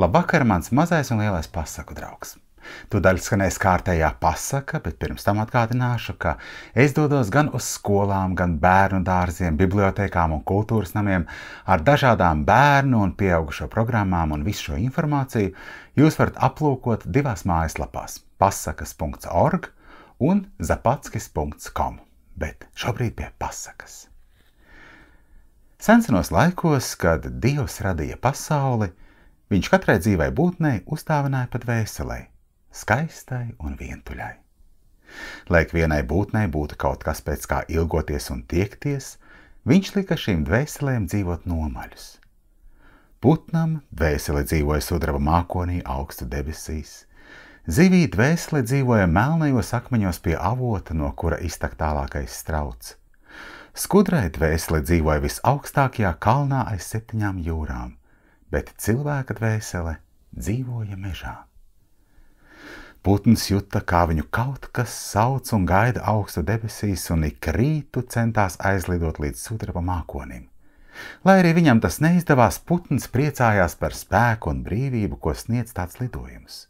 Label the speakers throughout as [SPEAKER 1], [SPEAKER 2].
[SPEAKER 1] Labvakar, mans mazais un lielais pasaku draugs! Tūdaļ skanēs kārtējā pasaka, bet pirms tam atgādināšu, ka es dodos gan uz skolām, gan bērnu dārziem, bibliotēkām un kultūras namiem ar dažādām bērnu un pieaugušo programmām, un visu šo informāciju jūs varat aplūkot divās mājaslapās – pasakas.org un zapatskis.com, bet šobrīd pie pasakas. Sensenos laikos, kad Dievs radīja pasauli, viņš katrai dzīvai būtnei uzdāvināja pa dvēselei, skaistai un vientuļai. Lai ikvienai būtnei būtu kaut kas pēc kā ilgoties un tiekties, viņš lika šīm dvēselēm dzīvot nomaļus. Putnam dvēsele dzīvoja sudraba mākonī augstu debesīs, zivī dvēsele dzīvoja melnajos akmeņos pie avota, no kura iztek tālākais strauts. Skudrai dvēsele dzīvoja visaugstākajā kalnā aiz 7 jūrām, bet cilvēka dvēsele dzīvoja mežā. Putns juta, kā viņu kaut kas sauc un gaida augstu debesīs, un ik rītu centās aizlidot līdz sudraba mākonim. Lai arī viņam tas neizdevās, putns priecājās par spēku un brīvību, ko sniedz tāds lidojums.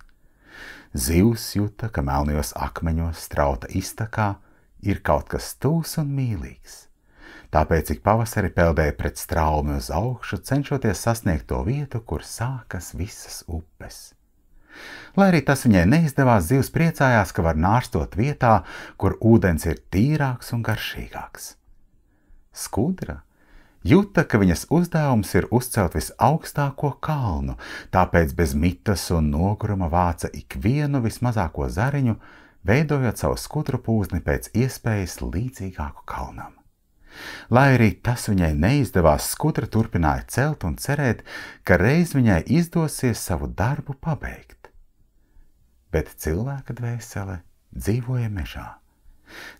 [SPEAKER 1] Zivs juta, ka melnajos akmeņos strauta iztakā ir kaut kas tūs un mīlīgs. Tāpēc ik pavasari peldēja pret straumi uz augšu, cenšoties sasniegt to vietu, kur sākas visas upes. Lai arī tas viņai neizdevās, zivs priecājās, ka var nārstot vietā, kur ūdens ir tīrāks un garšīgāks. Skudra juta, ka viņas uzdevums ir uzcelt visaugstāko kalnu, tāpēc bez mitas un noguruma vāca ikvienu vismazāko zariņu, veidojot savu skudru pūzni pēc iespējas līdzīgāku kalnam. Lai arī tas viņai neizdevās, skudra turpināja celt un cerēt, ka reiz viņai izdosies savu darbu pabeigt. Bet cilvēka dvēsele dzīvoja mežā.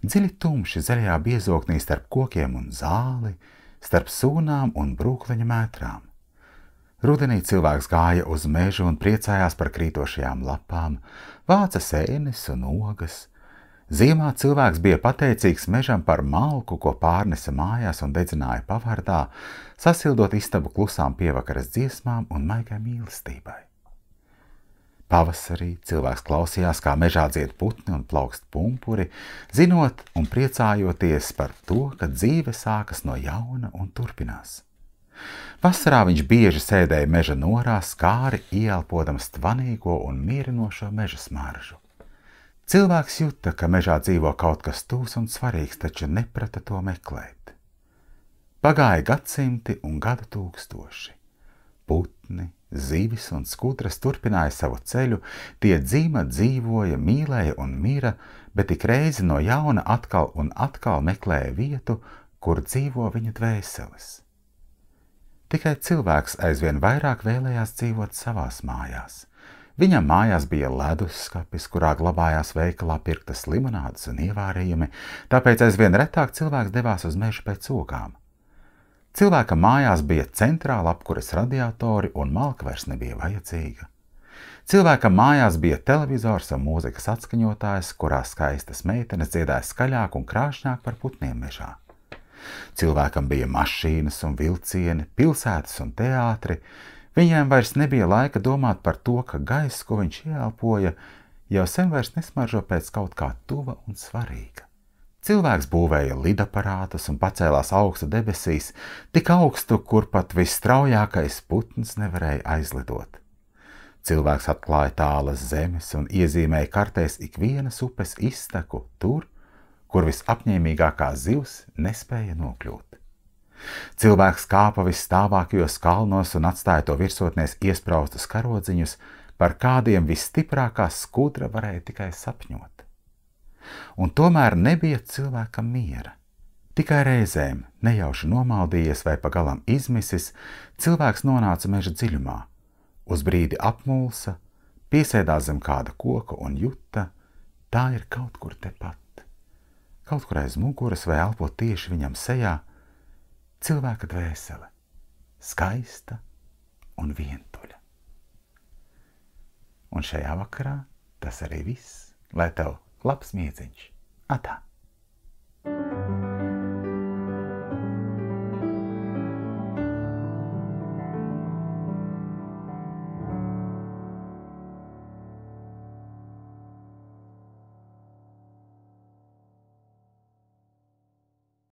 [SPEAKER 1] Dziļi tumši zaļajā biezoknī starp kokiem un zāli, starp sūnām un brūkleņu mētrām. Rudenī cilvēks gāja uz mežu un priecājās par krītošajām lapām, vāca sēnes un ogas. Ziemā cilvēks bija pateicīgs mežam par malku, ko pārnesa mājās un dedzināja pavardā, sasildot istabu klusām pievakaras dziesmām un maigai mīlestībai. Pavasarī cilvēks klausījās, kā mežā dzied putni un plaukst pumpuri, zinot un priecājoties par to, ka dzīve sākas no jauna un turpinās. Vasarā viņš bieži sēdēja meža norās, kāri ieelpodams tvanīgo un mierinošo meža smaržu. Cilvēks juta, ka mežā dzīvo kaut kas tūs un svarīgs, taču neprata to meklēt. Pagāja gadsimti un gadu tūkstoši. Putni, zivis un skudras turpināja savu ceļu, tie dzīma, dzīvoja, mīlēja un mira, bet ik reizi no jauna atkal un atkal meklēja vietu, kur dzīvo viņu dvēseles. Tikai cilvēks aizvien vairāk vēlējās dzīvot savās mājās. Viņam mājās bija ledusskapis, kurā glabājās veikalā pirktas limonādes un ievārījumi, tāpēc aizvien retāk cilvēks devās uz mežu pēc ogām. Cilvēka mājās bija centrāla apkures radiatori un malka vairs nebija vajadzīga. Cilvēka mājās bija televizors un mūzikas atskaņotājs, kurā skaistas meitenes dziedāja skaļāk un krāšņāk par putniem mežā. Cilvēkam bija mašīnas un vilcieni, pilsētas un teātri. Viņiem vairs nebija laika domāt par to, ka gaiss, ko viņš ieelpoja, jau sen vairs nesmaržo pēc kaut kā tuva un svarīga. Cilvēks būvēja lidaparātus un pacēlās augstu debesīs, tik augstu, kur pat visstraujākais putns nevarēja aizlidot. Cilvēks atklāja tālas zemes un iezīmēja kartēs ikvienas upes izteku tur, kur visapņēmīgākā zivs nespēja nokļūt. Cilvēks kāpa visstāvākajos kalnos un atstāja to virsotnēs iespraustus karodziņus, par kādiem visstiprākā skudra varēja tikai sapņot. Un tomēr nebija cilvēkam miera. Tikai reizēm, nejauši nomaldījies vai pagalam izmisis, cilvēks nonāca meža dziļumā, uz brīdi apmulsa, piesēdās zem kāda koka un juta, tā ir kaut kur tepat. Kaut kur aiz muguras vai elpot tieši viņam sejā, cilvēka dvēsele, skaista un vientuļa. Un šajā vakarā tas arī viss, lai tev labs miedziņš. Atā!